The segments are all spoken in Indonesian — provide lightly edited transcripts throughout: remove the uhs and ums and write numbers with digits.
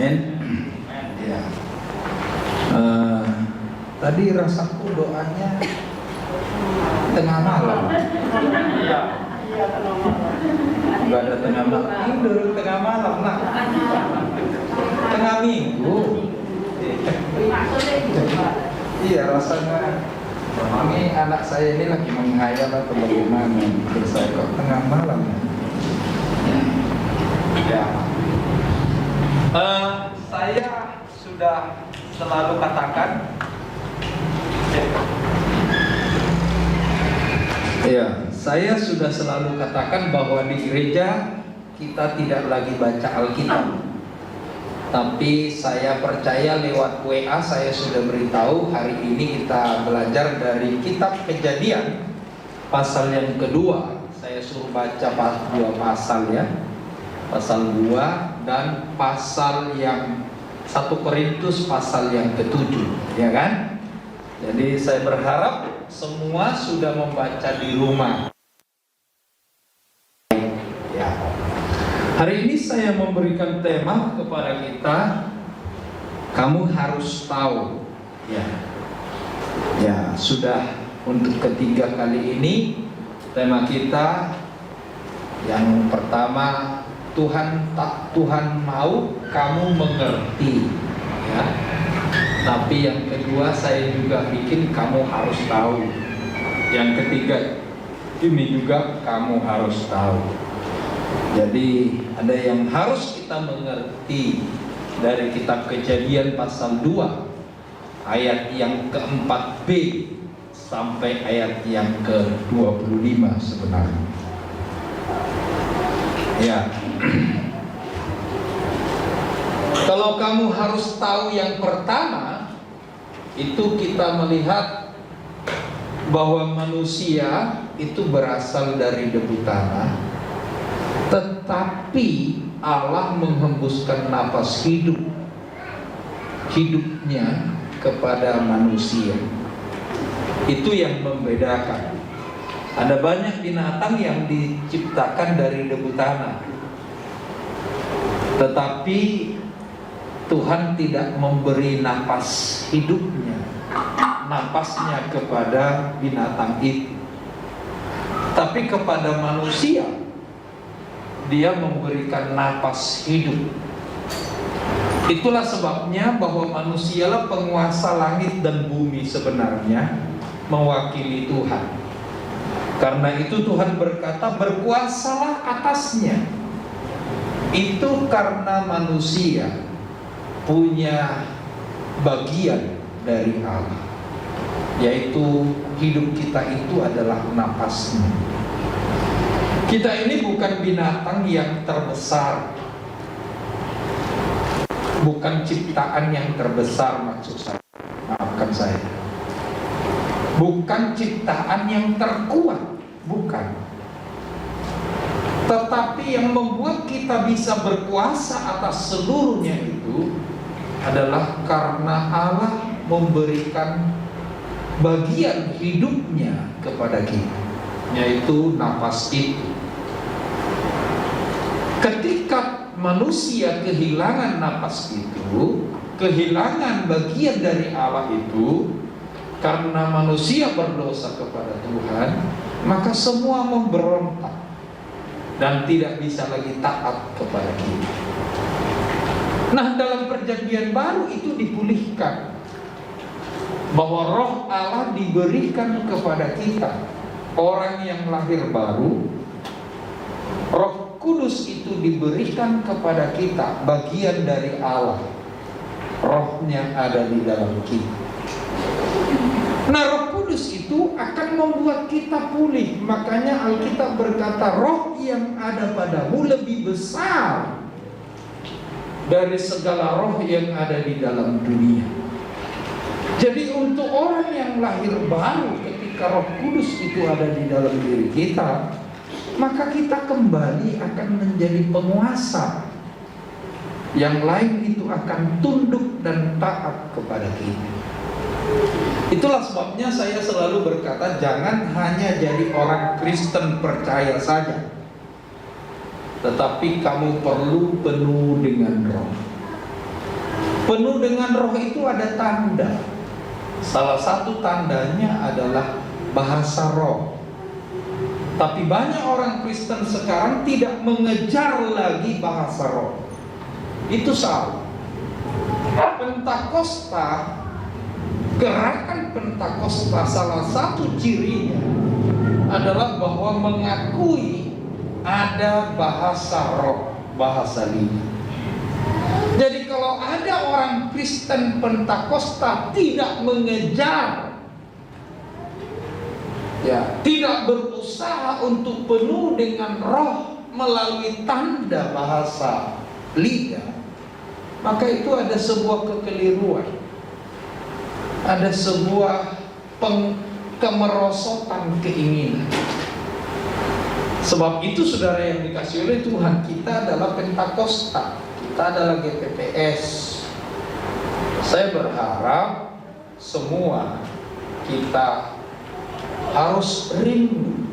Amin. Ya. Tadi rasaku doanya tengah malam. Iya. Enggak ada tengah malam. Tidur tengah malam lah. Tengah minggu. Iya rasanya. Ini anak saya ini lagi menghayal atau bagaimana? Terus saya kok tengah malam. Ya. Saya sudah selalu katakan. Ya, saya sudah selalu katakan bahwa di gereja kita tidak lagi baca Alkitab. Tapi saya percaya lewat WA saya sudah beritahu hari ini kita belajar dari kitab Kejadian pasal yang kedua. Saya suruh baca dua pasal ya. Pasal 2 dan pasal yang 1 Korintus pasal yang ke-7, ya kan? Jadi saya berharap semua sudah membaca di rumah. Ya. Hari ini saya memberikan tema kepada kita, kamu harus tahu. Ya. Ya, sudah untuk ketiga kali ini tema kita yang pertama, Tuhan mau kamu mengerti, ya. Tapi yang kedua saya juga bikin kamu harus tahu. Yang ketiga ini juga kamu harus tahu. Jadi ada yang harus kita mengerti dari kitab Kejadian pasal 2 ayat yang ke-4b sampai ayat yang ke-25 sebenarnya. Ya. Kalau kamu harus tahu yang pertama, itu kita melihat bahwa manusia itu berasal dari debu tanah, tetapi Allah menghembuskan napas hidupnya kepada manusia. Itu yang membedakan. Ada banyak binatang yang diciptakan dari debu tanah, tetapi Tuhan tidak memberi napas hidupnya, napasnya kepada binatang itu. Tapi kepada manusia, Dia memberikan napas hidup. Itulah sebabnya bahwa manusialah penguasa langit dan bumi sebenarnya, mewakili Tuhan. Karena itu Tuhan berkata, berkuasalah atasnya. Itu karena manusia punya bagian dari Allah, yaitu hidup kita itu adalah napasnya. Kita ini bukan binatang yang terbesar, bukan ciptaan yang terbesar maksud saya. Maafkan saya. Bukan ciptaan yang terkuat, bukan. Tetapi yang membuat kita bisa berkuasa atas seluruhnya itu adalah karena Allah memberikan bagian hidupnya kepada kita, yaitu napas itu. Ketika manusia kehilangan napas itu, kehilangan bagian dari Allah itu, karena manusia berdosa kepada Tuhan, maka semua memberontak dan tidak bisa lagi taat kepada kita. Nah, dalam perjanjian baru itu dipulihkan, bahwa roh Allah diberikan kepada kita, orang yang lahir baru. Roh Kudus itu diberikan kepada kita, bagian dari Allah. Rohnya ada di dalam kita. Nah, Roh Kudus itu akan membuat kita pulih. Makanya Alkitab berkata, roh yang ada padamu lebih besar dari segala roh yang ada di dalam dunia. Jadi untuk orang yang lahir baru, ketika Roh Kudus itu ada di dalam diri kita, maka kita kembali akan menjadi penguasa. Yang lain itu akan tunduk dan taat kepada kita. Itulah sebabnya saya selalu berkata, jangan hanya jadi orang Kristen percaya saja, tetapi kamu perlu penuh dengan roh. Penuh dengan roh itu ada tanda. Salah satu tandanya adalah bahasa roh. Tapi banyak orang Kristen sekarang tidak mengejar lagi bahasa roh. Itu salah. Pentakosta, gerakan Pentakosta, salah satu cirinya adalah bahwa mengakui ada bahasa roh, bahasa lidah. Jadi kalau ada orang Kristen Pentakosta tidak mengejar, tidak berusaha untuk penuh dengan roh melalui tanda bahasa lidah, maka itu ada sebuah kekeliruan, ada sebuah kemerosotan keinginan. Sebab itu saudara yang dikasihi oleh Tuhan, kita adalah Pentakosta, kita adalah GPPS. Saya berharap semua kita harus rindu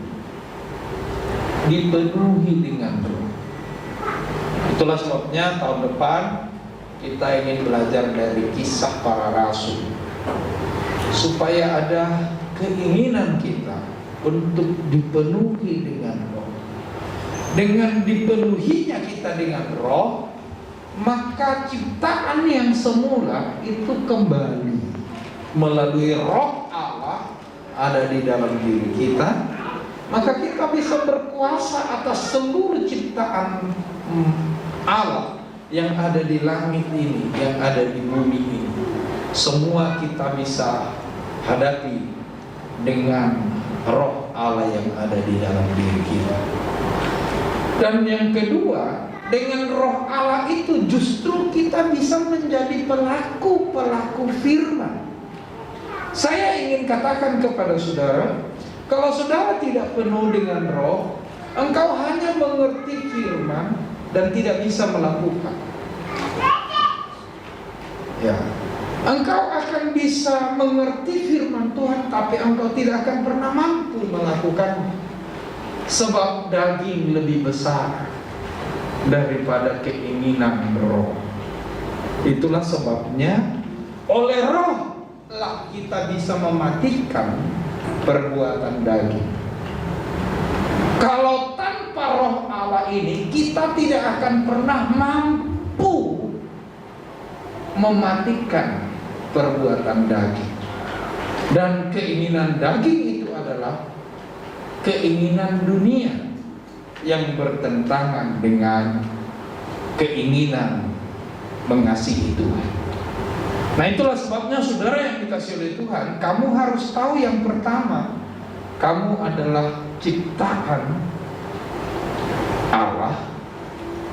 dipenuhi dengan roh. Itulah sebabnya tahun depan kita ingin belajar dari kisah para rasul, supaya ada keinginan kita untuk dipenuhi dengan roh. Dengan dipenuhinya kita dengan roh, maka ciptaan yang semula itu kembali melalui roh Allah ada di dalam diri kita, maka kita bisa berkuasa atas seluruh ciptaan Allah yang ada di langit ini, yang ada di bumi ini. Semua kita bisa hadapi dengan roh Allah yang ada di dalam diri kita. Dan yang kedua, dengan roh Allah itu justru kita bisa menjadi pelaku-pelaku firman. Saya ingin katakan kepada saudara, kalau saudara tidak penuh dengan roh, engkau hanya mengerti firman dan tidak bisa melakukan. Engkau akan bisa mengerti firman Tuhan, tapi engkau tidak akan pernah mampu melakukannya. Sebab daging lebih besar daripada keinginan roh. Itulah sebabnya oleh roh lah kita bisa mematikan perbuatan daging. Kalau tanpa roh Allah ini, kita tidak akan pernah mampu mematikan perbuatan daging. Dan keinginan daging itu adalah keinginan dunia yang bertentangan dengan keinginan mengasihi Tuhan. Nah, itulah sebabnya saudara yang dikasihi oleh Tuhan, kamu harus tahu yang pertama, kamu adalah ciptaan Allah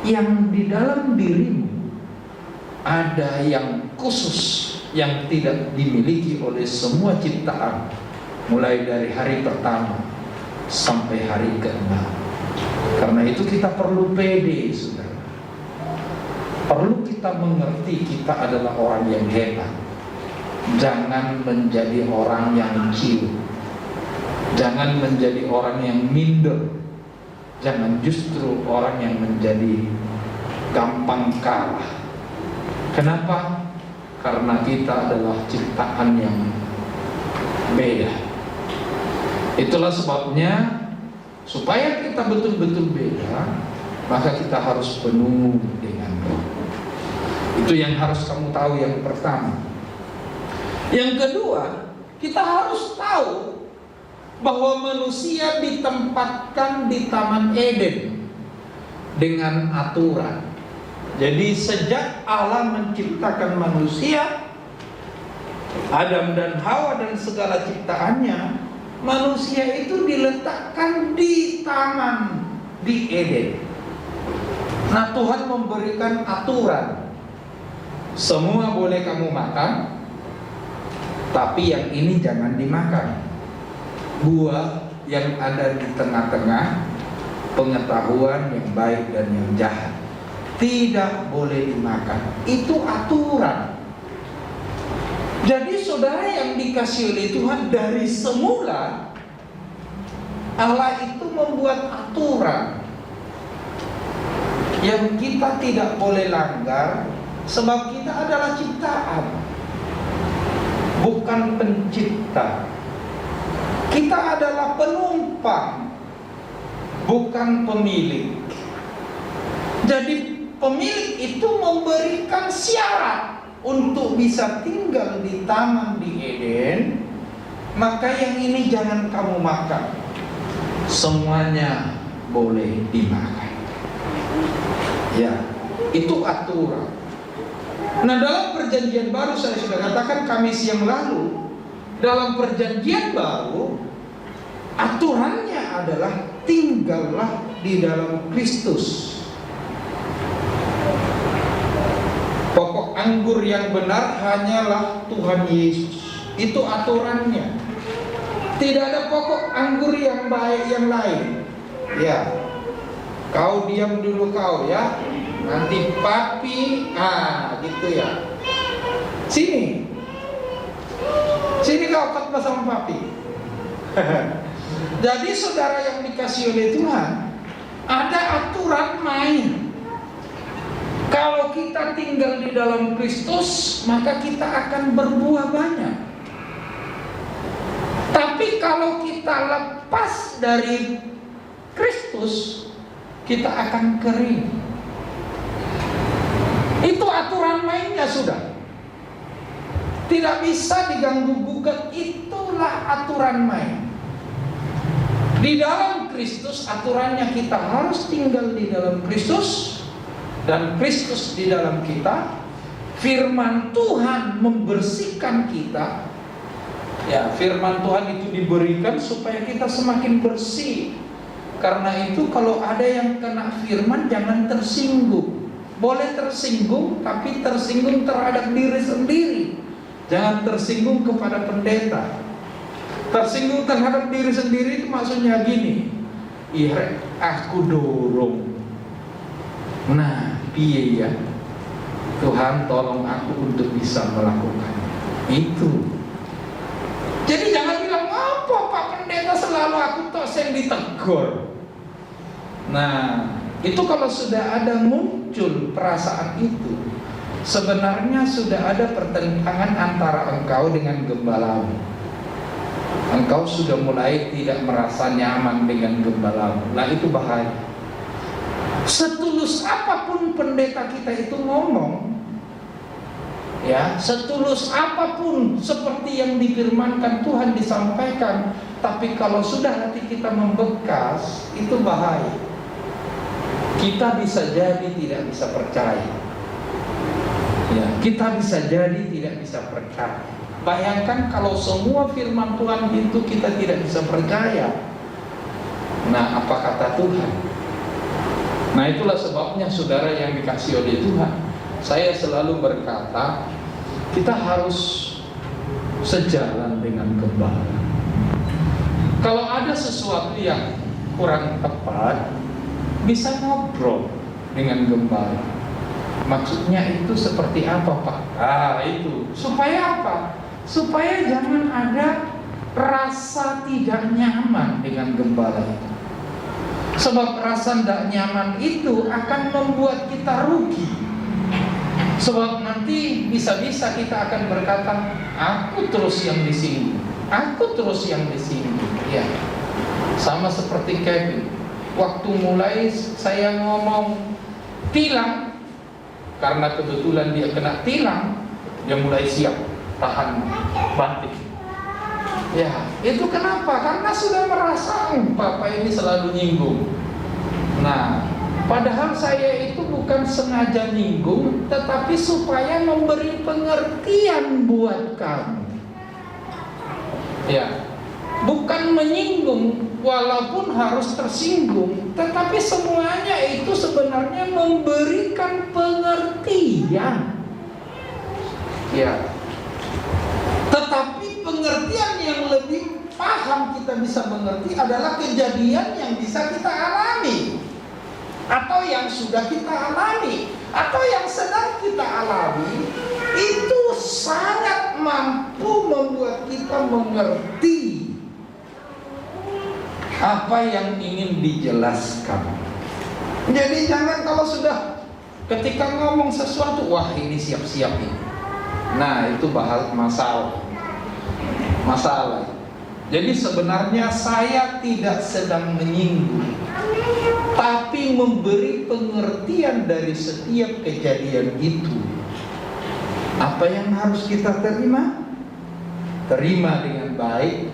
yang di dalam dirimu ada yang khusus yang tidak dimiliki oleh semua ciptaan, mulai dari hari pertama sampai hari ke-6. Karena itu kita perlu pede, saudara. Perlu kita mengerti kita adalah orang yang hebat. Jangan menjadi orang yang kecil. Jangan menjadi orang yang minder. Jangan justru orang yang menjadi gampang kalah. Kenapa? Karena kita adalah ciptaan yang beda. Itulah sebabnya supaya kita betul-betul beda, maka kita harus penuh dengan roh. Itu yang harus kamu tahu yang pertama. Yang kedua, kita harus tahu bahwa manusia ditempatkan di Taman Eden dengan aturan. Jadi sejak Allah menciptakan manusia, Adam dan Hawa dan segala ciptaannya, manusia itu diletakkan di taman di Eden. Nah, Tuhan memberikan aturan. Semua boleh kamu makan, tapi yang ini jangan dimakan. Buah yang ada di tengah-tengah pengetahuan yang baik dan yang jahat tidak boleh dimakan. Itu aturan. Jadi saudara yang dikasihi oleh Tuhan, dari semula Allah itu membuat aturan yang kita tidak boleh langgar Sebab kita adalah ciptaan, bukan pencipta. Kita adalah penumpang, bukan pemilik. Jadi pemilik itu memberikan syarat untuk bisa tinggal di taman di Eden. Maka yang ini jangan kamu makan, semuanya boleh dimakan. Ya, itu aturan. Nah, dalam perjanjian baru saya sudah katakan Kamis yang lalu, dalam perjanjian baru aturannya adalah tinggallah di dalam Kristus. Pokok anggur yang benar hanyalah Tuhan Yesus. Itu aturannya. Tidak ada pokok anggur yang baik yang lain. Ya, kau diam dulu kau ya. Nanti papi, gitu ya. Sini kau khotbah sama papi. Jadi saudara yang dikasih oleh Tuhan, ada aturan main. Kalau kita tinggal di dalam Kristus, maka kita akan berbuah banyak. Tapi kalau kita lepas dari Kristus, kita akan kering. Itu aturan mainnya sudah. Tidak bisa diganggu gugat, itulah aturan main. Di dalam Kristus aturannya kita harus tinggal di dalam Kristus, dan Kristus di dalam kita. Firman Tuhan membersihkan kita. Ya, firman Tuhan itu diberikan supaya kita semakin bersih. Karena itu kalau ada yang kena firman jangan tersinggung. Boleh tersinggung, tapi tersinggung terhadap diri sendiri. Jangan tersinggung kepada pendeta. Tersinggung terhadap diri sendiri itu maksudnya gini, iya aku dorong. Nah, piye ya, Tuhan tolong aku untuk bisa melakukan itu. Jadi jangan bilang, apa Pak Pendeta selalu aku tok yang ditegur. Nah, itu kalau sudah ada muncul perasaan itu, sebenarnya sudah ada pertentangan antara engkau dengan gembalamu. Engkau sudah mulai tidak merasa nyaman dengan gembalamu. Nah, itu bahaya. Setulus apapun pendeta kita itu ngomong, ya, setulus apapun seperti yang difirmankan Tuhan disampaikan, tapi kalau sudah hati kita membekas, itu bahaya. Kita bisa jadi tidak bisa percaya. Ya, kita bisa jadi tidak bisa percaya. Bayangkan kalau semua firman Tuhan itu kita tidak bisa percaya. Nah, apa kata Tuhan? Nah, itulah sebabnya saudara yang dikasih oleh Tuhan, saya selalu berkata, kita harus sejalan dengan gembala. Kalau ada sesuatu yang kurang tepat, bisa ngobrol dengan gembala. Maksudnya itu seperti apa, Pak? Itu supaya apa? Supaya jangan ada rasa tidak nyaman dengan gembala itu. Sebab rasa tidak nyaman itu akan membuat kita rugi. Sebab nanti bisa-bisa kita akan berkata, aku terus yang disinggung, aku terus yang disinggung. Ya, sama seperti Kevin. Waktu mulai saya ngomong tilang, karena kebetulan dia kena tilang, dia mulai siap tahan banting. Ya, itu kenapa? Karena sudah merasa Bapak ini selalu nyinggung. Nah, padahal saya itu bukan sengaja nyinggung, tetapi supaya memberi pengertian buat kamu. Ya, bukan menyinggung, walaupun harus tersinggung, tetapi semuanya itu sebenarnya memberikan pengertian. Ya, tetapi pengertian yang lebih paham kita bisa mengerti adalah kejadian yang bisa kita alami, atau yang sudah kita alami, atau yang sedang kita alami. Itu sangat mampu membuat kita mengerti apa yang ingin dijelaskan. Jadi jangan kalau sudah ketika ngomong sesuatu, wah ini siap-siap ini. Nah itu masalah. Jadi sebenarnya saya tidak sedang menyinggung, tapi memberi pengertian dari setiap kejadian itu. Apa yang harus kita terima? Terima dengan baik,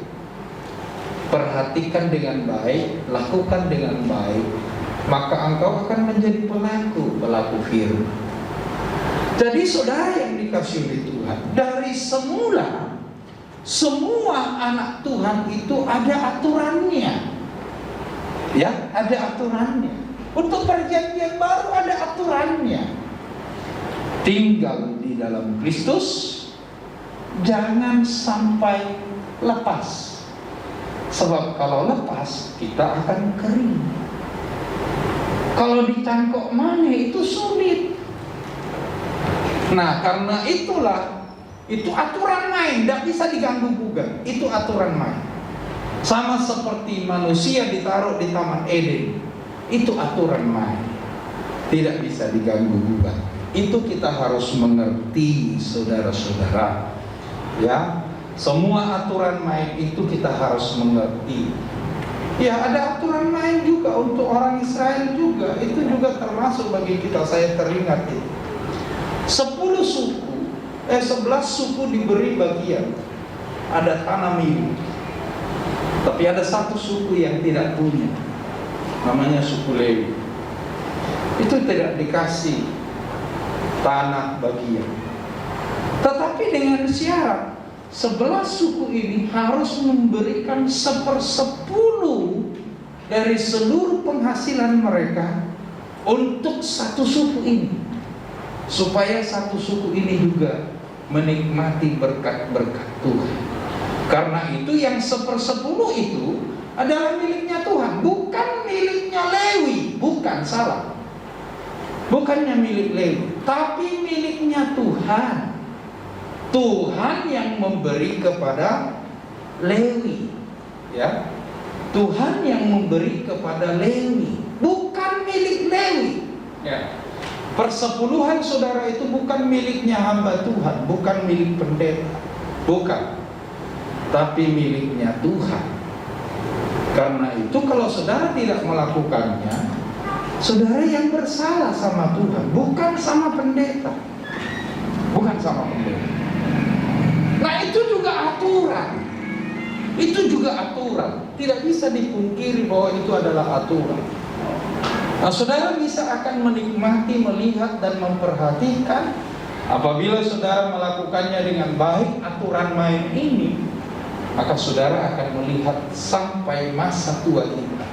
perhatikan dengan baik, lakukan dengan baik, maka engkau akan menjadi pelaku firman. Jadi saudara yang dikasihi oleh Tuhan, dari semula semua anak Tuhan itu ada aturannya. Ya, ada aturannya. Untuk perjanjian baru ada aturannya. Tinggal di dalam Kristus, jangan sampai lepas. Sebab kalau lepas kita akan kering. Kalau dicangkok mane itu sulit. Nah karena itulah, itu aturan main, tidak bisa diganggu gugat. Itu aturan main. Sama seperti manusia ditaruh di Taman Eden, itu aturan main, tidak bisa diganggu gugat. Itu kita harus mengerti, saudara-saudara. Ya, semua aturan main itu kita harus mengerti. Ya, ada aturan main juga untuk orang Israel juga. Itu juga termasuk bagi kita. Saya teringat itu 11 suku diberi bagian, ada tanah milik. Tapi ada satu suku yang tidak punya, namanya suku Lewi. Itu tidak dikasih tanah bagian. Tetapi dengan syarat 11 suku ini harus memberikan 1/10 dari seluruh penghasilan mereka untuk satu suku ini, supaya satu suku ini juga menikmati berkat-berkat Tuhan. Karena itu yang 1/10 itu adalah miliknya Tuhan, bukan miliknya Lewi. Bukan, salah. Bukannya milik Lewi, tapi miliknya Tuhan. Tuhan yang memberi kepada Lewi. Ya, Tuhan yang memberi kepada Lewi, bukan milik Lewi. Ya. Persepuluhan saudara itu bukan miliknya hamba Tuhan, bukan milik pendeta, bukan, tapi miliknya Tuhan. Karena itu kalau saudara tidak melakukannya, saudara yang bersalah sama Tuhan, bukan sama pendeta. Bukan sama pendeta. Nah itu juga aturan. Itu juga aturan. Tidak bisa dipungkiri bahwa itu adalah aturan. Nah, saudara bisa akan menikmati, melihat dan memperhatikan. Apabila saudara melakukannya dengan baik aturan main ini, maka saudara akan melihat sampai masa tua kita,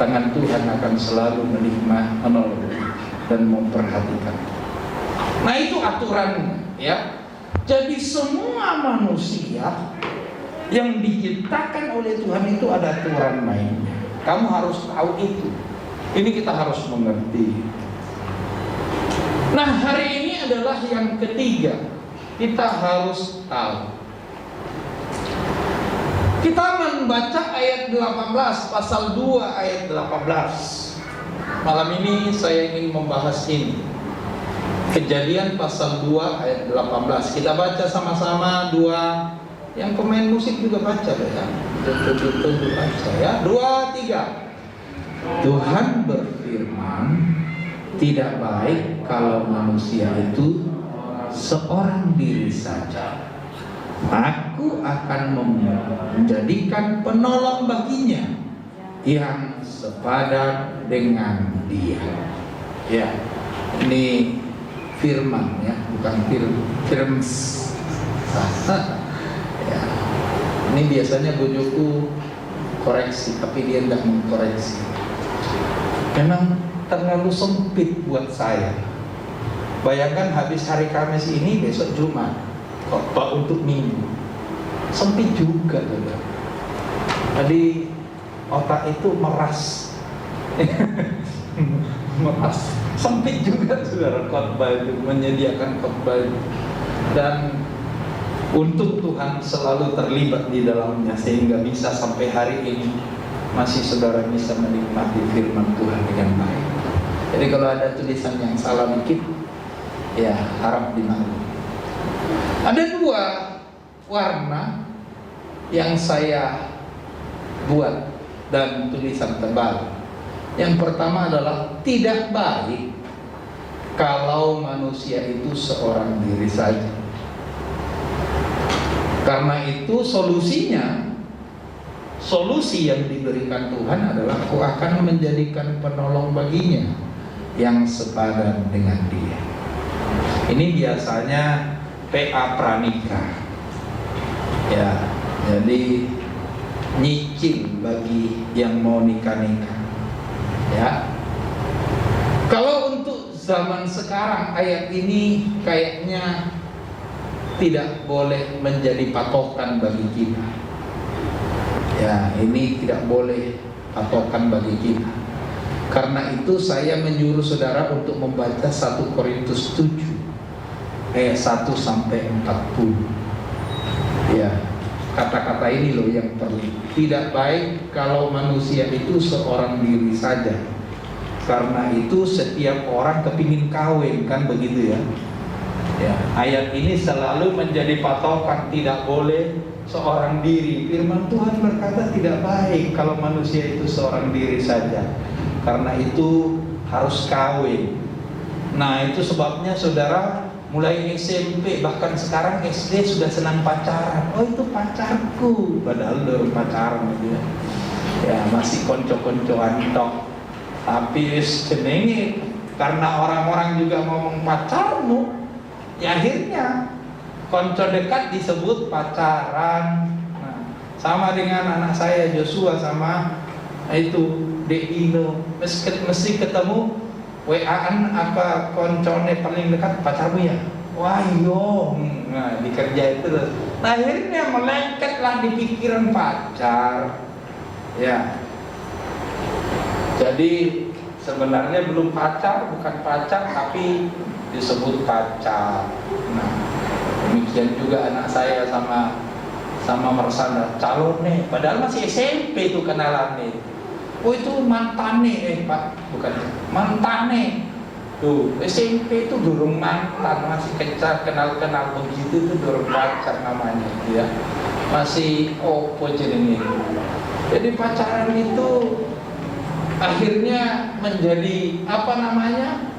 tangan Tuhan akan selalu menikmati, menolong dan memperhatikan. Nah itu aturannya, ya. Jadi semua manusia yang diciptakan oleh Tuhan itu ada aturan mainnya. Kamu harus tahu itu. Ini kita harus mengerti. Nah hari ini adalah yang ketiga, kita harus tahu. Kita membaca ayat 18, pasal 2 ayat 18. Malam ini saya ingin membahas ini. Kejadian pasal 2 ayat 18. Kita baca sama-sama 2. Yang pemain musik juga baca ya. Betul-betul baca ya. 2, 3. Tuhan berfirman, tidak baik kalau manusia itu seorang diri saja. Aku akan menjadikan penolong baginya yang sepadan dengan dia. Ya, ini firman ya, bukan film. Ya, ini biasanya bujuku koreksi, tapi dia tidak mengkoreksi. Memang terlalu sempit buat saya. Bayangkan habis hari Kamis ini, besok Jumat, khotbah untuk Minggu. Sempit juga, saudara. Tadi otak itu meras. Meras. Sempit juga, saudara, khotbah itu, menyediakan khotbah itu. Dan untuk Tuhan selalu terlibat di dalamnya, sehingga bisa sampai hari ini masih saudara bisa menikmati firman Tuhan dengan baik. Jadi kalau ada tulisan yang salah dikit, ya harap dimaklumi. Ada 2 warna yang saya buat dan tulisan tebal. Yang pertama adalah tidak baik kalau manusia itu seorang diri saja. Karena itu solusi yang diberikan Tuhan adalah aku akan menjadikan penolong baginya yang sepadan dengan dia. Ini biasanya PA pranikah. Ya, jadi nyicil bagi yang mau nikah-nikah. Ya. Kalau untuk zaman sekarang ayat ini kayaknya tidak boleh menjadi patokan bagi kita. Ya, ini tidak boleh patokan bagi kita. Karena itu saya menyuruh saudara untuk membaca 1 Korintus 7 ayat 1 sampai 40. Ya, kata-kata ini loh yang perlu. Tidak baik kalau manusia itu seorang diri saja. Karena itu setiap orang kepingin kawin, kan begitu ya. Ya, ayat ini selalu menjadi patokan, tidak boleh seorang diri. Firman Tuhan berkata tidak baik kalau manusia itu seorang diri saja. Karena itu harus kawin. Nah, itu sebabnya saudara mulai SMP, bahkan sekarang SD sudah senang pacaran. Oh, itu pacarku, padahal belum pacaran gitu ya. Ya, masih konco-koncoan tok. Tapi jenenge karena orang-orang juga ngomong pacarmu, ya akhirnya konco dekat disebut pacaran. Nah, sama dengan anak saya Joshua sama itu Deino, mesti ketemu WA-an apa koncone paling dekat pacarmu ya? Wah yo, nah dikerja itu terus. Nah, akhirnya melengketlah di pikiran pacar. Ya. Jadi sebenarnya belum pacar, bukan pacar tapi disebut pacar. Nah, demikian juga anak saya sama Mersanda calon nih, padahal masih SMP itu kenalan nih. Oh itu mantane Pak, bukan mantane. Tuh SMP itu durung mantan, masih kenal begitu itu durung pacar namanya, ya. Masih opo jenenge. Jadi pacaran itu akhirnya menjadi apa namanya?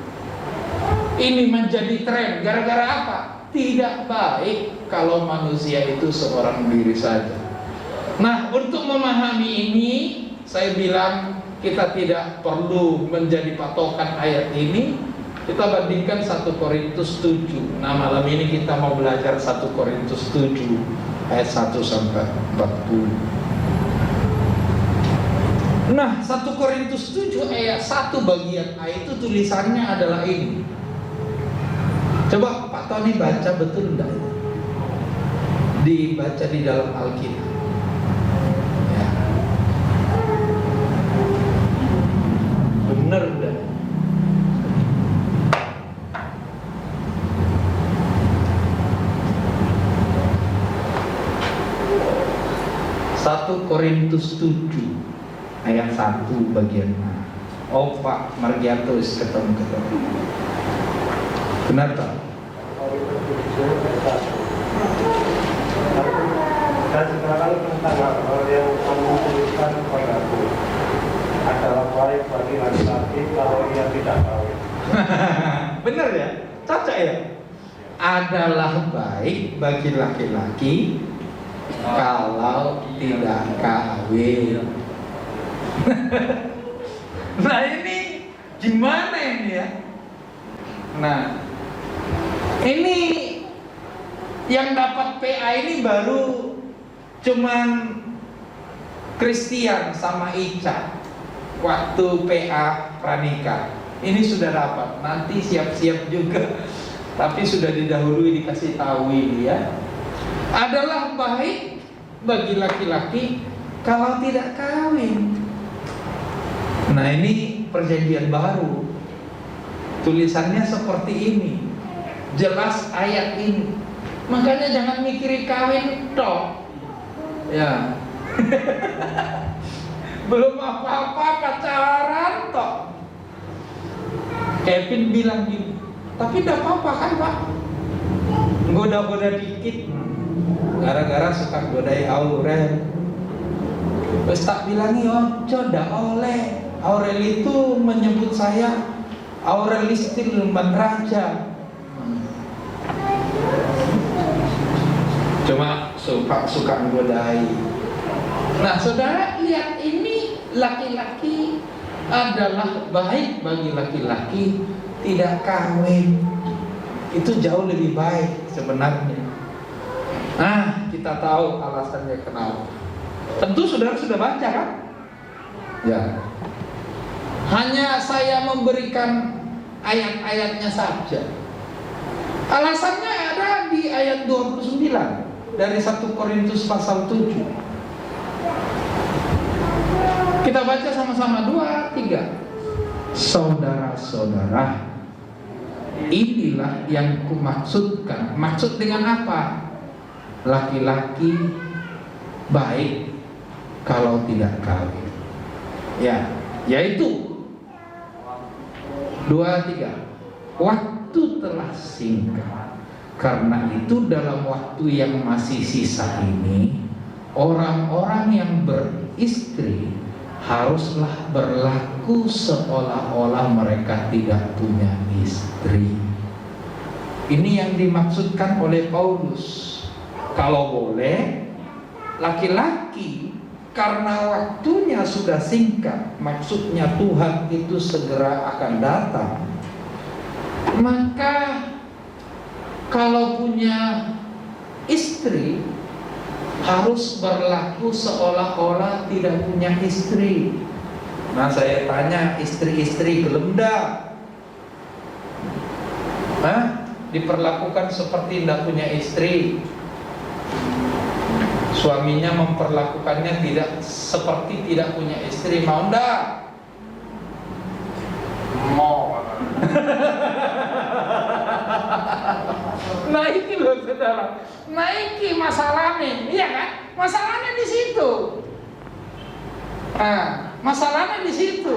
Ini menjadi tren. Gara-gara apa? Tidak baik kalau manusia itu seorang diri saja. Nah, untuk memahami ini, saya bilang kita tidak perlu menjadi patokan ayat ini. Kita bandingkan 1 Korintus 7. Nah, malam ini kita mau belajar 1 Korintus 7 ayat 1 sampai 40. Nah, 1 Korintus 7 ayat 1 bagian A itu tulisannya adalah ini. Coba Pak Tony baca betul enggak? Dibaca di dalam Alkitab. Ya. Benar enggak? Satu Korintus 7 ayat 1 bagian A. Oh Pak Margianto ketemu. Benar tak? Dan sekarang tentang hal yang kamu tuliskan kepadaku adalah baik bagi laki-laki kalau ia tidak kawin. Benar ya? Cocok ya? Adalah baik bagi laki-laki kalau tidak kawin. Nah ini gimana ini ya? Nah ini yang dapat PA ini baru cuman Christian sama Ica waktu PA pranikah. Ini sudah dapat, nanti siap-siap juga. Tapi sudah didahului dikasih tahu ini ya. Adalah baik bagi laki-laki kalau tidak kawin. Nah ini perjanjian baru. Tulisannya seperti ini. Jelas ayat ini. Makanya jangan mikirin kawin toh. Ya. Belum apa-apa pacaran toh. Kevin bilang gini, tapi tidak apa-apa kan Pak, goda-goda dikit, gara-gara suka godai Aurel. Terus tak bilangi, oh coba oleh Aurel itu menyebut saya Aurelistil Lemban Raja. Cuma suka godai. Nah saudara lihat, ini laki-laki adalah baik bagi laki-laki tidak kawin. Itu jauh lebih baik sebenarnya. Nah, kita tahu alasannya kenapa. Tentu saudara sudah baca kan? Ya. Hanya saya memberikan ayat-ayatnya saja. Alasannya ada di ayat 29 dari 1 Korintus pasal 7. Kita baca sama-sama 2, 3. Saudara-saudara, inilah yang kumaksudkan. Maksud dengan apa? Laki-laki baik kalau tidak kawin. Ya, yaitu 2, 3. Waktu telah singkat. Karena itu dalam waktu yang masih sisa ini, orang-orang yang beristri haruslah berlaku seolah-olah mereka tidak punya istri. Ini yang dimaksudkan oleh Paulus. Kalau boleh, laki-laki karena waktunya sudah singkat, maksudnya Tuhan itu segera akan datang, maka kalau punya istri harus berlaku seolah-olah tidak punya istri. Nah saya tanya, istri-istri gelem dak? Diperlakukan seperti tidak punya istri. Suaminya memperlakukannya tidak seperti tidak punya istri, mau ndak? Mau. Nah ini loh saudara, nah ini masalahnya, iya kan? Masalahnya di situ. Nah, masalahnya di situ.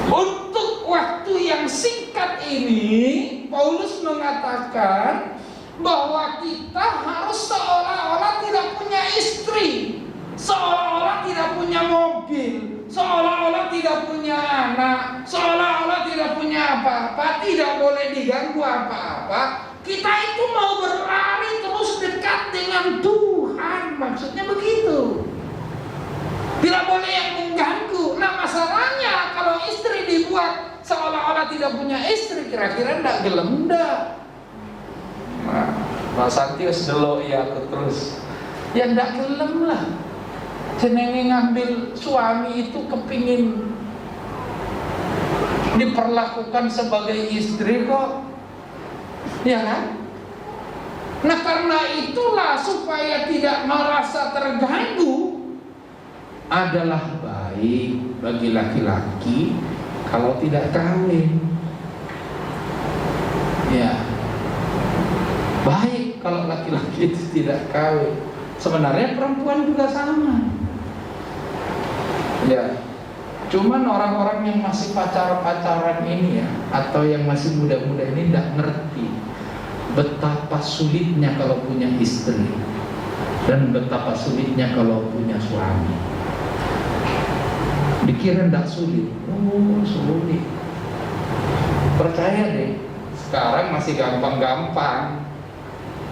Untuk waktu yang singkat ini, Paulus mengatakan bahwa kita harus seolah-olah tidak punya istri, seolah-olah tidak punya mobil, seolah-olah tidak punya anak, seolah-olah tidak punya apa-apa, tidak boleh diganggu apa-apa. Kita itu mau berlari terus dekat dengan Tuhan, maksudnya begitu. Tidak boleh yang mengganggu. Nah masalahnya kalau istri dibuat seolah-olah tidak punya istri, kira-kira ndak gelem ndak? Nah, Mas Santius dulu ya aku terus, ya ndak gelem lah. Jenenge ngambil suami itu kepingin diperlakukan sebagai istri kok, ya kan? Nah karena itulah supaya tidak merasa terganggu, adalah baik bagi laki-laki kalau tidak kawin. Ya, baik kalau laki-laki itu tidak kawin. Sebenarnya perempuan juga sama. Ya, cuman orang-orang yang masih pacaran ini ya, atau yang masih muda-muda ini tidak ngerti betapa sulitnya kalau punya istri dan betapa sulitnya kalau punya suami. Dikira tidak sulit, oh sulit. Percaya deh, sekarang masih gampang-gampang.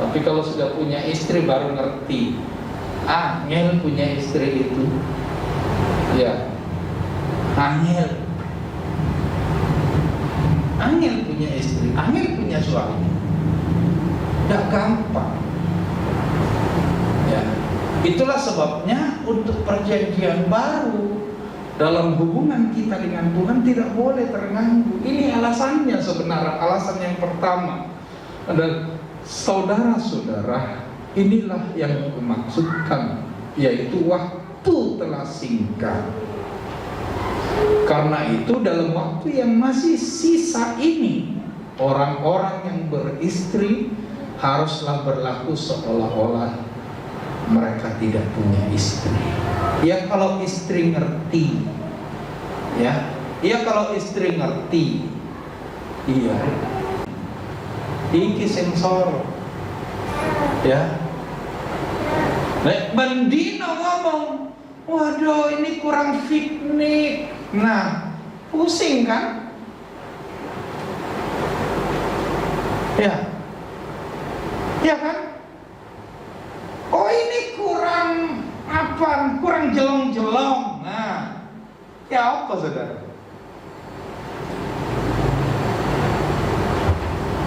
Tapi kalau sudah punya istri baru ngerti. Angel punya istri itu. Ya, angel punya istri, angel punya suami. Tidak gampang. Ya, itulah sebabnya untuk perjanjian baru dalam hubungan kita dengan Tuhan tidak boleh terganggu. Ini alasannya sebenarnya, alasan yang pertama. Dan saudara-saudara, inilah yang dimaksudkan, yaitu waktu telah singkat. Karena itu dalam waktu yang masih sisa ini, orang-orang yang beristri haruslah berlaku seolah-olah mereka tidak punya istri. Ya kalau istri ngerti, ya Iya kalau istri ngerti. Iya. Iki sensor. Ya. Nek bendino ngomong, waduh ini kurang piknik. Nah, pusing kan? Ya. Ya kan? Oh ini kurang apa? Kurang jelong-jelong. Nah, ya apa saudara?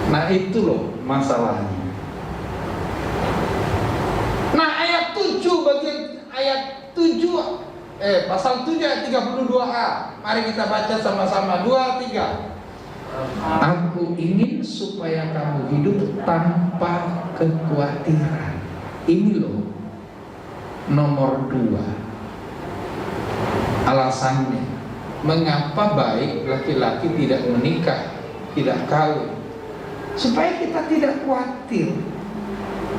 Nah itu loh masalahnya. Nah ayat 7 bagian ayat 7 pasal 7 ayat 32a. Mari kita baca sama-sama 2, 3. Aku ingin supaya kamu hidup tanpa kekhawatiran. Ini loh nomor 2 alasannya. Mengapa baik laki-laki tidak menikah, tidak kawin? Supaya kita tidak khawatir.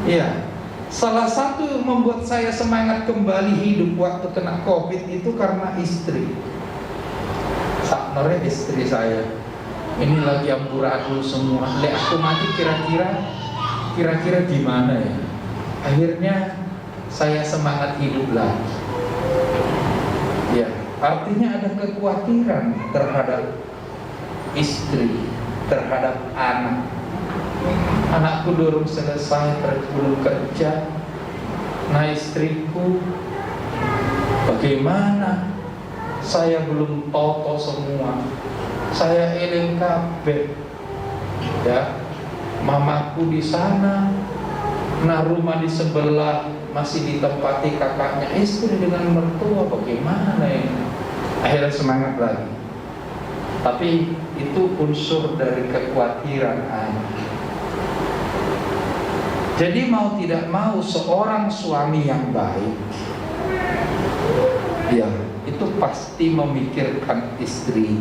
Ya, salah satu yang membuat saya semangat kembali hidup waktu kena COVID itu karena istri. Saknornya istri saya. Ini lagi amburadul semua. Lek aku mati kira-kira gimana ya? Akhirnya saya semangat hidup lagi. Ya, artinya ada kekhawatiran terhadap istri, terhadap anak. Anakku belum selesai, belum kerja. Nah istriku bagaimana? Saya belum toto semua. Saya eling kabeh. Ya, mamaku di sana. Nah rumah di sebelah masih ditempati kakaknya. Istri dengan mertua bagaimana ini? Akhirnya semangat lagi. Tapi itu unsur dari kekhawatiran anak. Jadi mau tidak mau seorang suami yang baik, ya itu pasti memikirkan istri.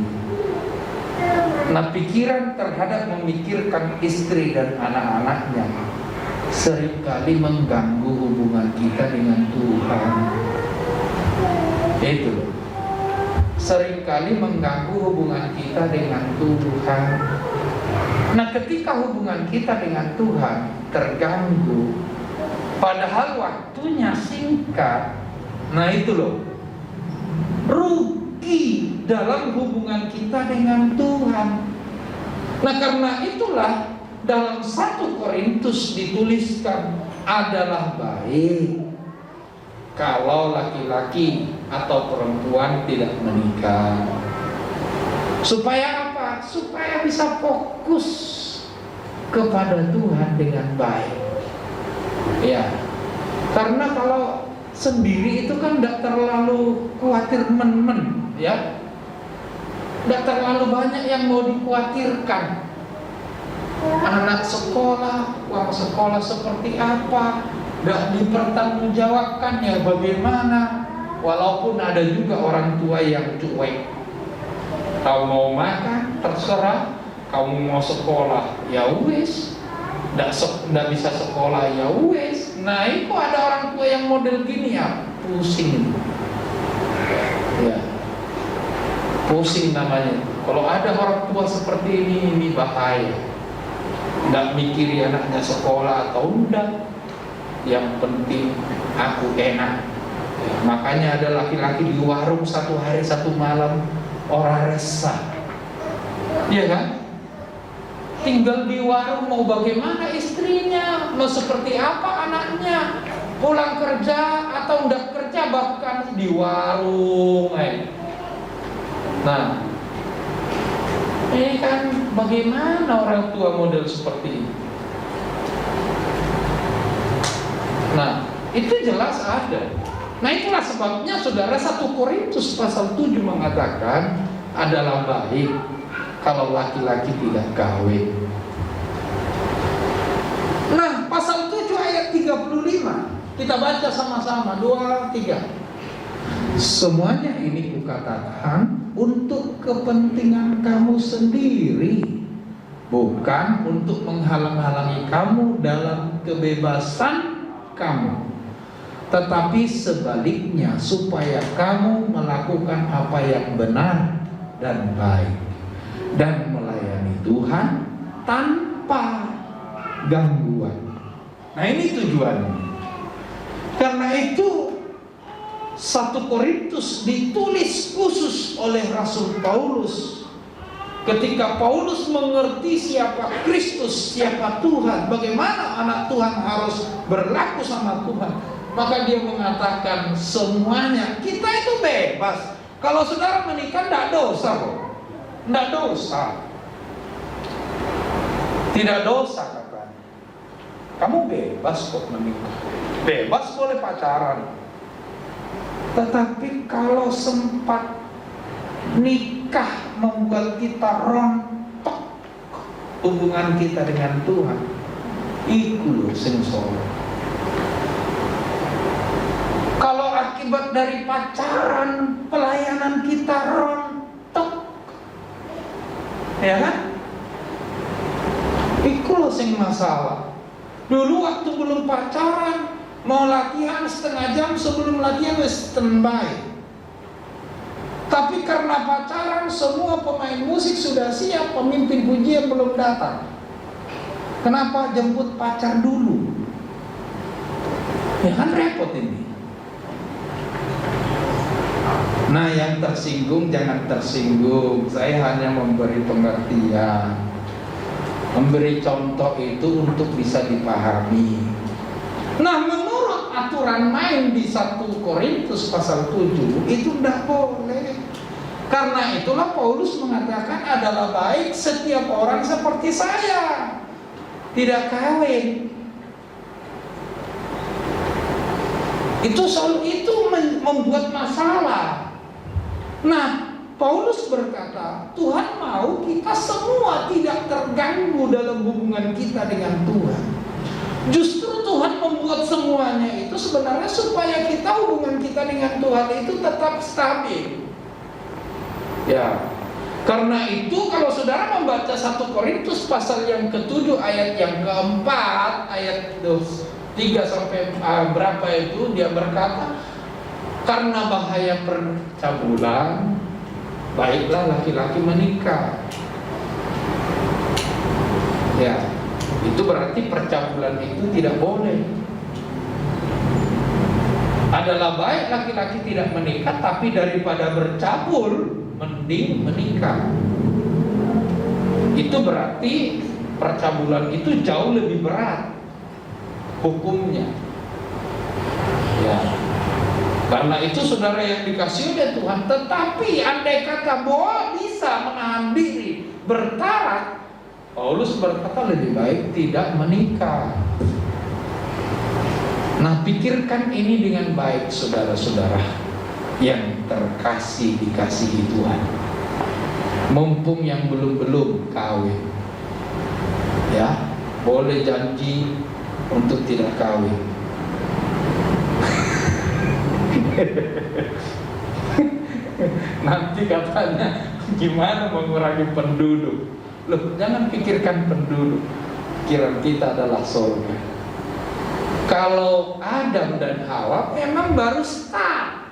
Nah pikiran terhadap memikirkan istri dan anak-anaknya seringkali mengganggu hubungan kita dengan Tuhan. Itu loh. Seringkali mengganggu hubungan kita dengan Tuhan. Nah ketika hubungan kita dengan Tuhan terganggu, padahal waktunya singkat, nah itu loh, rugi dalam hubungan kita dengan Tuhan. Nah karena itulah dalam 1 Korintus dituliskan adalah baik kalau laki-laki atau perempuan tidak menikah. Supaya apa? Supaya bisa fokus kepada Tuhan dengan baik. Ya, karena kalau sendiri itu kan tidak terlalu khawatir men-men, ya. Tidak terlalu banyak yang mau dikhawatirkan. Anak sekolah, uang sekolah seperti apa, tidak dipertanggungjawabkan ya bagaimana. Walaupun ada juga orang tua yang cuek. Kau mau makan terserah, kamu mau sekolah ya wes, ndak bisa sekolah ya wes. Nah itu ada orang tua yang model gini ya pusing, ya pusing namanya. Kalau ada orang tua seperti ini bahaya. Ndak mikiri anaknya sekolah atau enggak, yang penting aku enak. Ya, makanya ada laki-laki di warung 1 hari 1 malam orang resah, iya kan? Tinggal di warung mau bagaimana istrinya, mau seperti apa anaknya, pulang kerja atau enggak kerja bahkan di warung. Nah, ini kan bagaimana orang tua model seperti ini? Nah, itu jelas ada. Nah itulah sebabnya saudara 1 Korintus pasal 7 mengatakan adalah baik kalau laki-laki tidak kawin. Nah pasal 7 ayat 35 kita baca sama-sama 2, 3. Semuanya ini kukatakan untuk kepentingan kamu sendiri, bukan untuk menghalang-halangi kamu dalam kebebasan kamu, tetapi sebaliknya supaya kamu melakukan apa yang benar dan baik, dan melayani Tuhan tanpa gangguan. Nah, ini tujuannya. Karena itu 1 Korintus ditulis khusus oleh Rasul Paulus. Ketika Paulus mengerti siapa Kristus, siapa Tuhan, bagaimana anak Tuhan harus berlaku sama Tuhan, maka dia mengatakan semuanya kita itu bebas. Kalau saudara menikah tidak dosa kok, tidak dosa, tidak dosa katanya. Kamu bebas kok menikah, bebas boleh pacaran. Tetapi kalau sempat nikah membuat kita rontok hubungan kita dengan Tuhan, iku lho sing salah. Kalau akibat dari pacaran pelayanan kita rontok, ya kan? Iku lho sing masalah. Dulu waktu belum pacaran, mau latihan setengah jam sebelum latihan wis standby. Tapi karena pacaran semua pemain musik sudah siap, pemimpin pujian belum datang. Kenapa jemput pacar dulu? Ya kan repot ini. Nah, yang tersinggung jangan tersinggung. Saya hanya memberi pengertian, memberi contoh itu untuk bisa dipahami. Nah, menurut aturan main di 1 Korintus pasal 7 itu tidak boleh. Karena itulah Paulus mengatakan adalah baik setiap orang seperti saya, tidak kawin. Itu membuat masalah. Nah, Paulus berkata, Tuhan mau kita semua tidak terganggu dalam hubungan kita dengan Tuhan. Justru Tuhan membuat semuanya itu sebenarnya supaya kita hubungan kita dengan Tuhan itu tetap stabil. Ya, karena itu kalau saudara membaca 1 Korintus pasal yang ke-7 ayat yang ke-4, ayat 3 sampai berapa itu, dia berkata, karena bahaya percabulan, baiklah laki-laki menikah. Ya, itu berarti percabulan itu tidak boleh. Adalah baik laki-laki tidak menikah, tapi daripada bercabul mending menikah. Itu berarti percabulan itu jauh lebih berat hukumnya. Ya. Karena itu saudara yang dikasih oleh Tuhan, tetapi andai kata bahwa bisa menahan diri bertarak, Paulus berkata lebih baik tidak menikah. Nah, pikirkan ini dengan baik saudara-saudara yang dikasihi Tuhan. Mumpung yang belum kawin, ya boleh janji untuk tidak kawin. Nanti katanya gimana mengurangi penduduk. Loh, jangan pikirkan penduduk, pikiran kita adalah surga. Kalau Adam dan Hawa memang baru start.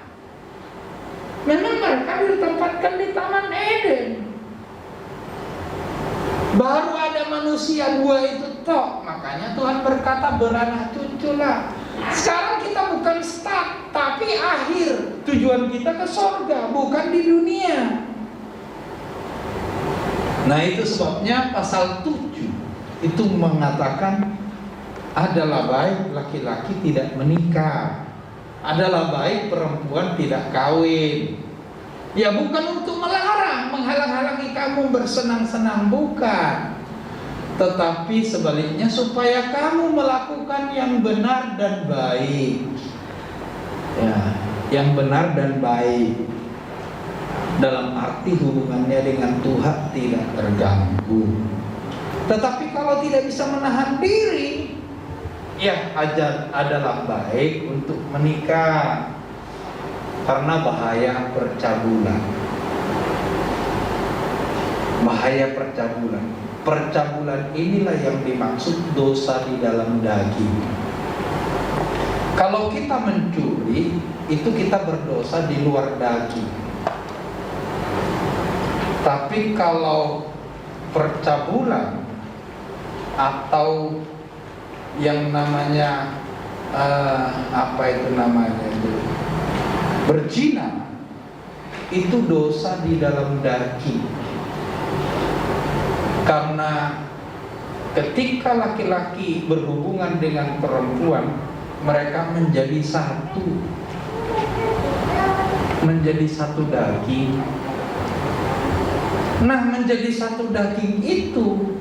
Memang mereka ditempatkan di Taman Eden. Baru ada manusia dua itu toh. Makanya Tuhan berkata beranak cuculah. Sekarang kita bukan start, tapi akhir. Tujuan kita ke surga, bukan di dunia. Nah, itu sebabnya pasal 7 itu mengatakan adalah baik laki-laki tidak menikah, adalah baik perempuan tidak kawin. Ya, bukan untuk melarang, menghalang-halangi kamu bersenang-senang, bukan. Tetapi sebaliknya supaya kamu melakukan yang benar dan baik. Ya, yang benar dan baik. Dalam arti hubungannya dengan Tuhan tidak terganggu. Tetapi kalau tidak bisa menahan diri, ya adalah baik untuk menikah. Karena bahaya percabulan. Bahaya percabulan. Percabulan inilah yang dimaksud dosa di dalam daging. Kalau kita mencuri, itu kita berdosa di luar daging. Tapi kalau percabulan atau yang namanya berzina, itu dosa di dalam daging. Karena ketika laki-laki berhubungan dengan perempuan, mereka menjadi satu daging. Nah, menjadi satu daging itu,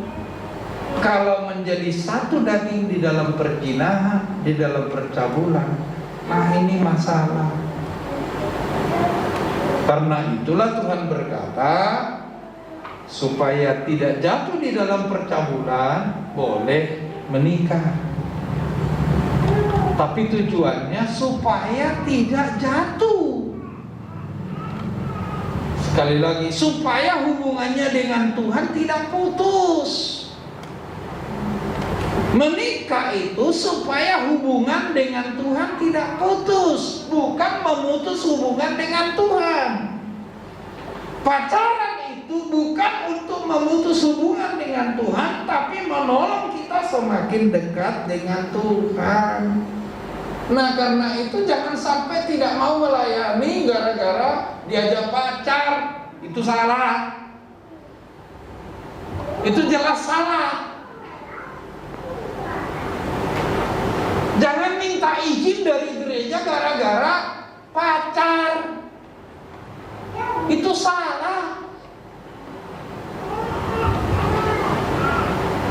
kalau menjadi satu daging di dalam perzinahan, di dalam percabulan, nah ini masalah. Karena itulah Tuhan berkata, supaya tidak jatuh di dalam percabulan, boleh menikah. Tapi tujuannya supaya tidak jatuh. Sekali lagi, supaya hubungannya dengan Tuhan tidak putus. Menikah itu supaya hubungan dengan Tuhan tidak putus, bukan memutus hubungan dengan Tuhan. Pacaran itu bukan untuk memutus hubungan dengan Tuhan, tapi menolong kita semakin dekat dengan Tuhan. Nah, karena itu jangan sampai tidak mau melayani gara-gara diajak pacar. Itu salah. Itu jelas salah. Jangan minta izin dari gereja gara-gara pacar. Itu salah.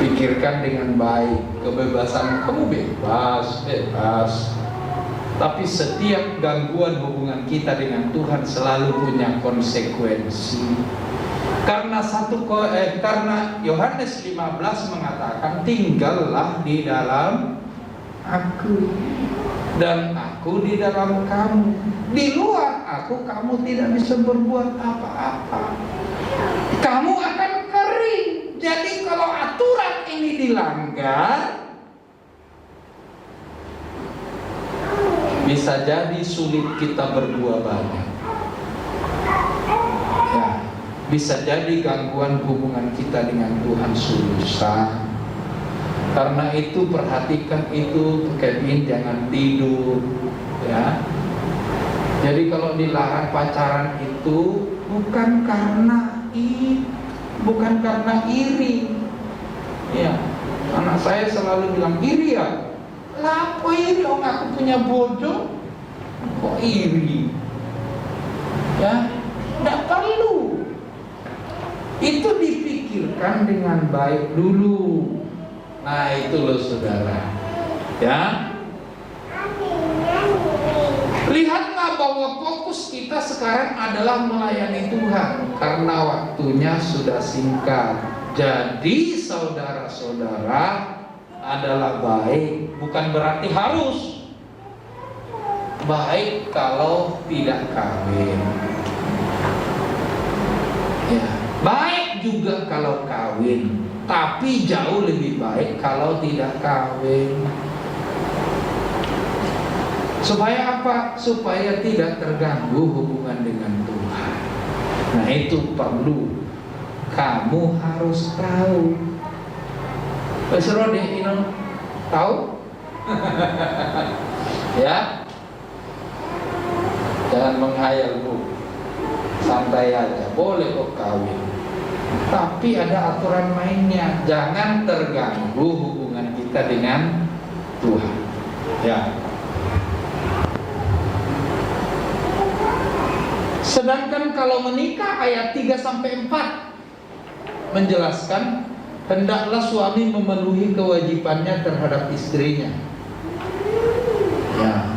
Pikirkan dengan baik. Kebebasan kamu bebas. Tapi setiap gangguan hubungan kita dengan Tuhan selalu punya konsekuensi. Karena karena Yohanes 15 mengatakan, tinggallah di dalam Aku dan Aku di dalam kamu. Di luar Aku kamu tidak bisa berbuat apa-apa. Kamu akan kering. Jadi kalau aturan ini dilanggar, bisa jadi sulit kita berbuat banyak. Ya, bisa jadi gangguan hubungan kita dengan Tuhan susah. Karena itu perhatikan itu, Kevin, jangan tidur, ya. Jadi kalau dilarang pacaran itu bukan karena iri. Ya, anak saya selalu bilang, iri ya? Lah, kok iri? Oh, aku punya bodoh, kok iri? Ya, tidak perlu. Itu dipikirkan dengan baik dulu. Nah, itu loh saudara. Ya, lihatlah bahwa fokus kita sekarang adalah melayani Tuhan, karena waktunya sudah singkat. Jadi saudara-saudara adalah baik, bukan berarti harus baik kalau tidak kawin. Ya, baik juga kalau kawin, tapi jauh lebih baik kalau tidak kawin. Supaya apa? Supaya tidak terganggu hubungan dengan Tuhan. Nah, itu perlu. Kamu harus tahu. Besok deh, tahu? Ya, jangan menghayal bu. Santai aja, boleh kok kawin. Tapi ada aturan mainnya. Jangan terganggu hubungan kita dengan Tuhan. Ya. Sedangkan kalau menikah, ayat 3-4 menjelaskan, hendaklah suami memenuhi kewajibannya terhadap istrinya. Ya.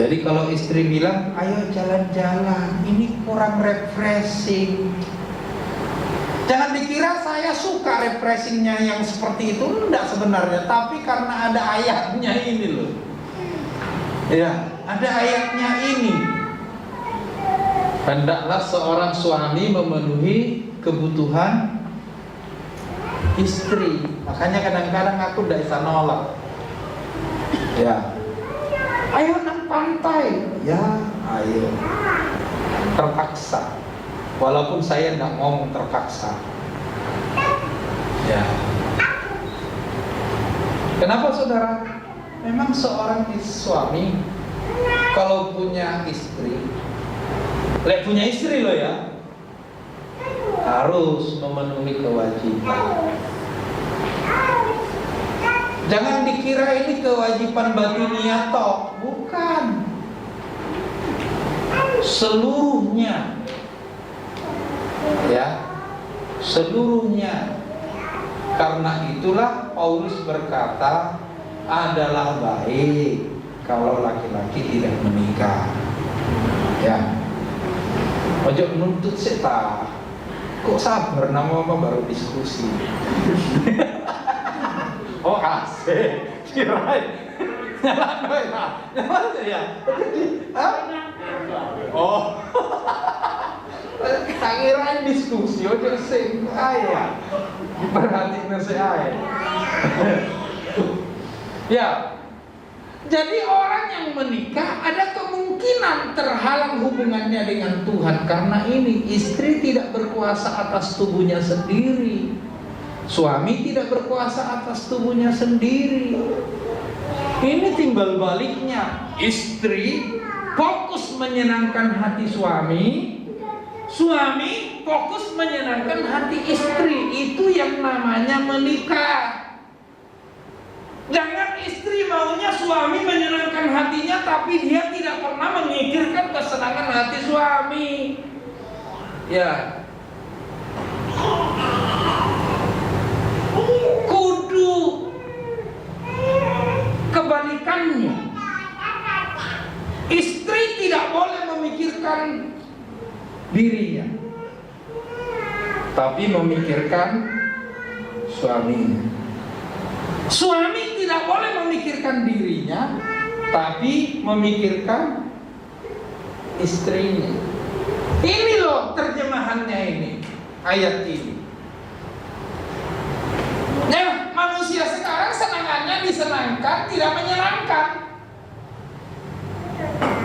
Jadi kalau istri bilang, ayo jalan-jalan, ini kurang refreshing. Jangan dikira saya suka refreshingnya yang seperti itu, enggak sebenarnya. Tapi karena ada ayatnya ini loh. Ya, ada ayatnya ini. Hendaklah seorang suami memenuhi kebutuhan istri. Makanya kadang-kadang aku tidak bisa nolak. Ya, ayo nang pantai. Ya, ayo. Terpaksa. Walaupun saya tidak ngomong terpaksa. Ya. Kenapa saudara? Memang seorang suami kalau punya istri, punya istri loh ya, harus memenuhi kewajiban. Jangan dikira ini kewajiban batiniah toh, bukan. Seluruhnya, ya, seluruhnya. Karena itulah Paulus berkata, adalah baik kalau laki-laki tidak menikah. Ya, ojo nuntut seta. Kok sabar, nama apa baru diskusi. Oh asik, kirain nyala ya. Oh, tak kirain diskusi, ojo sing ayah. Perhatiin saya. Ya, jadi orang yang menikah ada kemungkinan terhalang hubungannya dengan Tuhan. Karena ini, istri tidak berkuasa atas tubuhnya sendiri, suami tidak berkuasa atas tubuhnya sendiri. Ini timbal baliknya, istri fokus menyenangkan hati suami, suami fokus menyenangkan hati istri. Itu yang namanya menikah. Jangan istri maunya suami menyenangkan hatinya, tapi dia tidak pernah memikirkan kesenangan hati suami. Ya, kudu kebalikannya. Istri tidak boleh memikirkan dirinya, tapi memikirkan suaminya. Suami tidak boleh memikirkan dirinya, tapi memikirkan istrinya. Ini loh terjemahannya ini, ayat ini. Nah, manusia sekarang senangannya disenangkan, tidak menyenangkan.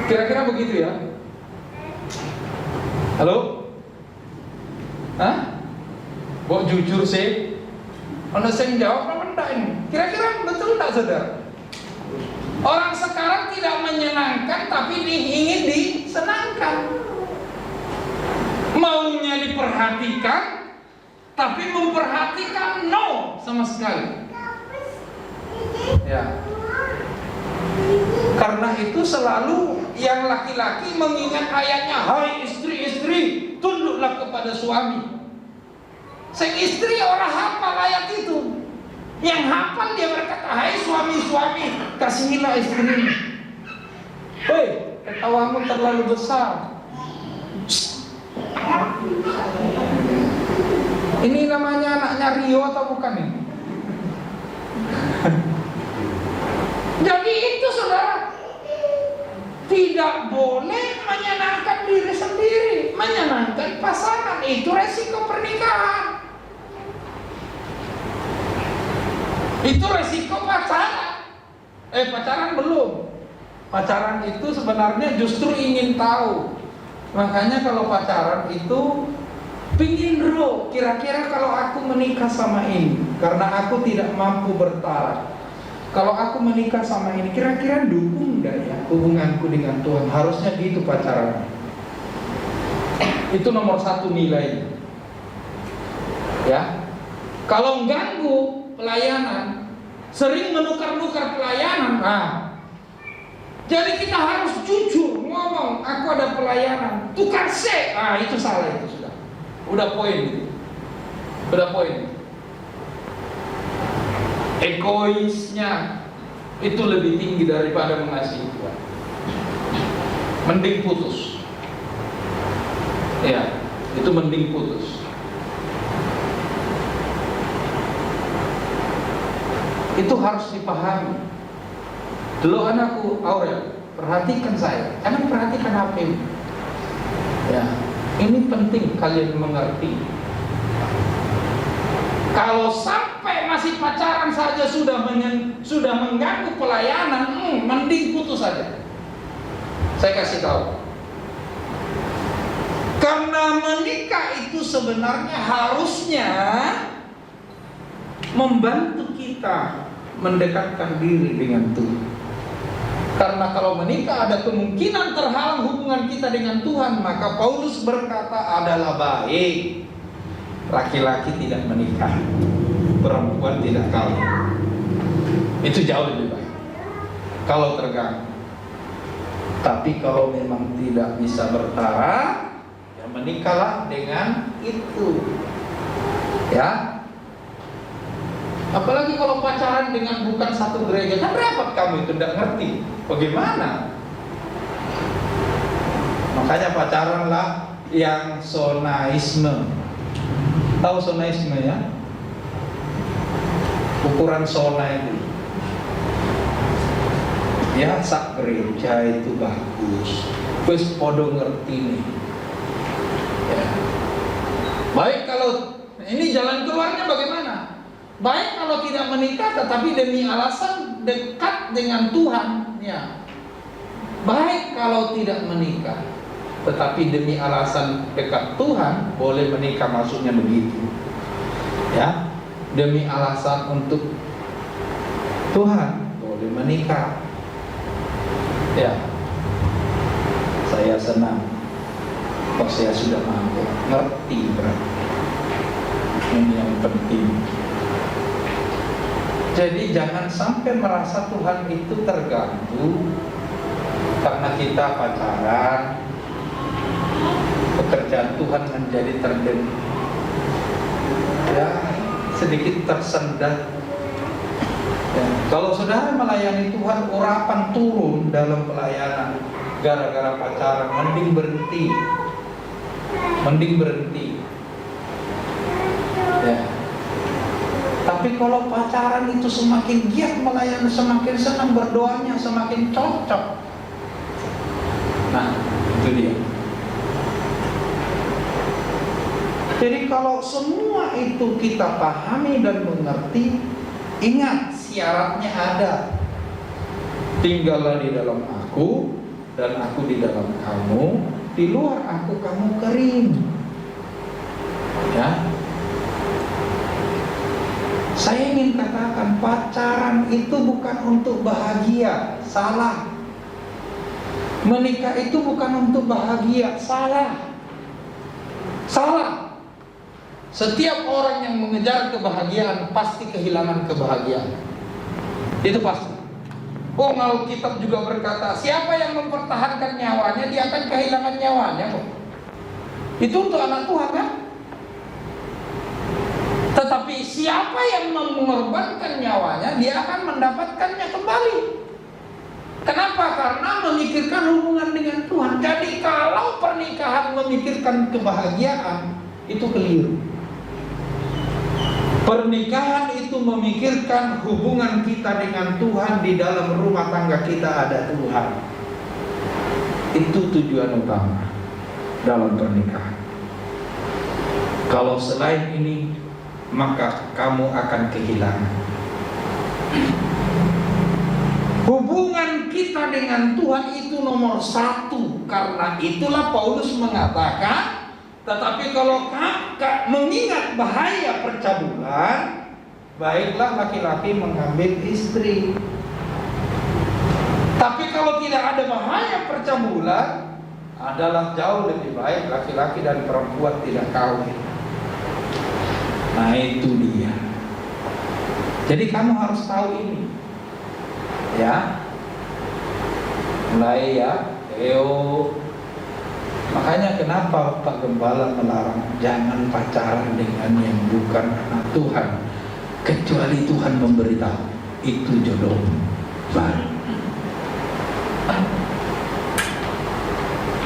Kira-kira begitu ya? Halo? Hah? Kok jujur sih? Anda saya jawab apa enggak ini? Kira-kira betul enggak saudara? Orang sekarang tidak menyenangkan, tapi ingin disenangkan. Maunya diperhatikan, tapi memperhatikan no sama sekali. Ya. Karena itu selalu yang laki-laki mengingat ayatnya, hai istri-istri, tunduklah kepada suami. Sing istri orang hafal ayat itu. Yang hafal dia berkata, hai suami-suami, kasihilah istrimu. Hei, ketawamu terlalu besar. Ini namanya anaknya Rio atau bukan ini? Jadi itu saudara, tidak boleh menyenangkan diri sendiri, menyenangkan pasangan. Itu resiko pernikahan. Itu resiko pacaran. Pacaran belum. Pacaran itu sebenarnya justru ingin tahu. Makanya kalau pacaran itu pingin roh, kira-kira kalau aku menikah sama ini, karena aku tidak mampu bertahan. Kalau aku menikah sama ini, kira-kira dukung enggak ya hubunganku dengan Tuhan? Harusnya gitu pacaran. Itu nomor satu nilainya. Ya. Kalau ganggu pelayanan, sering menukar-nukar pelayanan, jadi kita harus jujur ngomong, aku ada pelayanan, tukar se, itu salah, itu sudah, udah poin, udah poin. Egoisnya itu lebih tinggi daripada mengasihi Tuhan. Mending putus. Ya, itu mending putus. Itu harus dipahami. Dulu anakku Aurel, perhatikan saya, jangan perhatikan HP. Ya, ini penting kalian mengerti. Kalau sampai masih pacaran saja sudah mengganggu pelayanan, mending putus saja. Saya kasih tahu. Karena menikah sebenarnya harusnya membantu kita mendekatkan diri dengan Tuhan. Karena kalau menikah ada kemungkinan terhalang hubungan kita dengan Tuhan, maka Paulus berkata adalah baik laki-laki tidak menikah, perempuan tidak kawin. Itu jauh lebih baik kalau terganggu. Tapi kalau memang tidak bisa bertahan, ya menikahlah dengan itu. Ya. Apalagi kalau pacaran dengan bukan satu gereja, kan repot, kamu itu tidak ngerti bagaimana. Makanya pacaranlah yang sonaisme. Tahu sonaisme ya? Ukuran sona itu. Ya, sak gereja itu bagus. Wis podo ngerti nih. Ya. Baik kalau ini jalan keluarnya bagaimana? Baik kalau tidak menikah tetapi demi alasan dekat dengan Tuhan, ya. Baik kalau tidak menikah tetapi demi alasan dekat Tuhan, boleh menikah, maksudnya begitu. Ya. Demi alasan untuk Tuhan, boleh menikah. Ya, saya senang kok saya sudah mampu ngerti berarti ini yang penting. Jadi jangan sampai merasa Tuhan itu terganggu karena kita pacaran, pekerjaan Tuhan menjadi ya, sedikit tersendat. Ya, kalau saudara melayani Tuhan, urapan turun dalam pelayanan gara-gara pacaran, mending berhenti. Ya. Tapi kalau pacaran itu semakin giat melayani, semakin senang berdoanya, semakin cocok. Nah, itu dia. Jadi kalau semua itu kita pahami dan mengerti, ingat syaratnya ada. Tinggallah di dalam aku dan aku di dalam kamu. Di luar aku kamu kering. Ya. Saya ingin katakan pacaran itu bukan untuk bahagia, salah. Menikah itu bukan untuk bahagia, salah. Salah. Setiap orang yang mengejar kebahagiaan pasti kehilangan kebahagiaan. Itu pasti. Oh, Alkitab juga berkata, siapa yang mempertahankan nyawanya, dia akan kehilangan nyawanya kok. Itu untuk anak Tuhan kan? Tetapi siapa yang mengorbankan nyawanya, dia akan mendapatkannya kembali. Kenapa? Karena memikirkan hubungan dengan Tuhan. Jadi kalau pernikahan memikirkan kebahagiaan, itu keliru. Pernikahan itu memikirkan hubungan kita dengan Tuhan. Di dalam rumah tangga kita ada Tuhan. Itu tujuan utama dalam pernikahan. Kalau selain ini, maka kamu akan kehilangan. Hubungan kita dengan Tuhan itu nomor satu. Karena itulah Paulus mengatakan, tetapi kalau kakak mengingat bahaya percabulan, baiklah laki-laki mengambil istri. Tapi kalau tidak ada bahaya percabulan, adalah jauh lebih baik laki-laki dan perempuan tidak kawin. Nah itu dia. Jadi kamu harus tahu ini. Ya. Mulai ya, makanya kenapa Pak Gembala melarang jangan pacaran dengan yang bukan anak Tuhan, kecuali Tuhan memberitahu itu jodoh baru.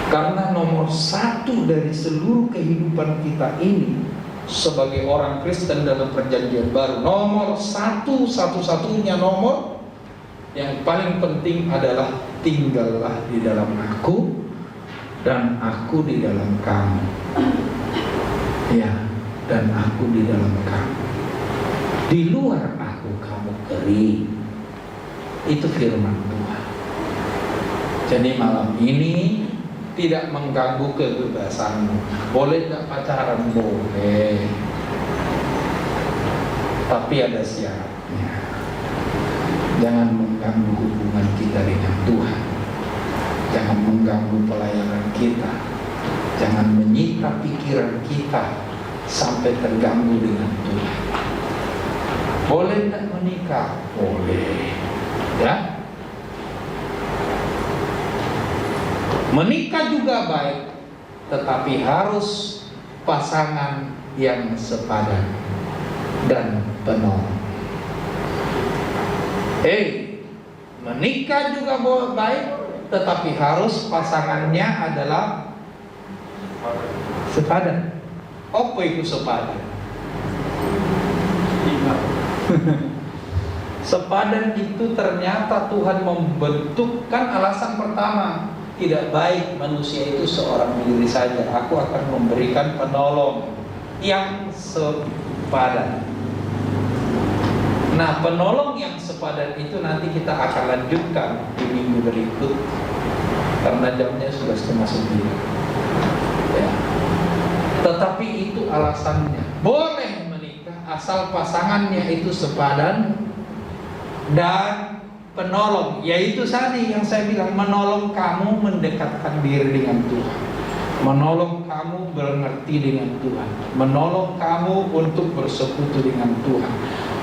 Karena nomor satu dari seluruh kehidupan kita ini sebagai orang Kristen dalam perjanjian baru, nomor satu, satu-satunya nomor yang paling penting adalah tinggallah di dalam aku dan aku di dalam kamu. Ya, dan aku di dalam kamu. Di luar aku kamu kering. Itu firman Tuhan. Jadi malam ini tidak mengganggu kebebasanmu. Boleh nggak pacaran? Boleh, tapi ada syaratnya. Jangan mengganggu hubungan kita dengan Tuhan. Jangan mengganggu pelayanan kita. Jangan menyita pikiran kita sampai terganggu dengan Tuhan. Boleh nggak menikah? Boleh, ya. Menikah juga baik, tetapi harus pasangan yang sepadan dan penolong. Menikah juga baik, tetapi harus pasangannya adalah sepadan. Apa itu sepadan? Sepadan itu ternyata Tuhan membentukkan alasan pertama. Tidak baik manusia itu seorang diri saja. Aku akan memberikan penolong yang sepadan. Nah, penolong yang sepadan itu nanti kita akan lanjutkan di minggu berikut, karena jamnya sudah 8:30. Ya. Tetapi itu alasannya. Boleh menikah asal pasangannya itu sepadan dan penolong, yaitu tadi yang saya bilang, menolong kamu mendekatkan diri dengan Tuhan, menolong kamu mengerti dengan Tuhan, menolong kamu untuk bersekutu dengan Tuhan,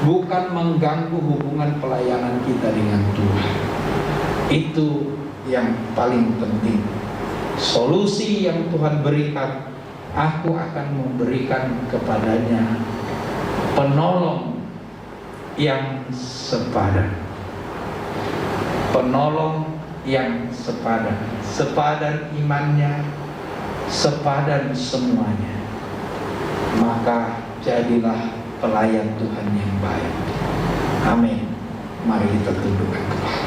bukan mengganggu hubungan pelayanan kita dengan Tuhan. Itu yang paling penting. Solusi yang Tuhan berikan, aku akan memberikan kepadanya penolong yang sepadan. Penolong yang sepadan, sepadan imannya, sepadan semuanya. Maka jadilah pelayan Tuhan yang baik. Amin. Mari kita tundukkan kepala.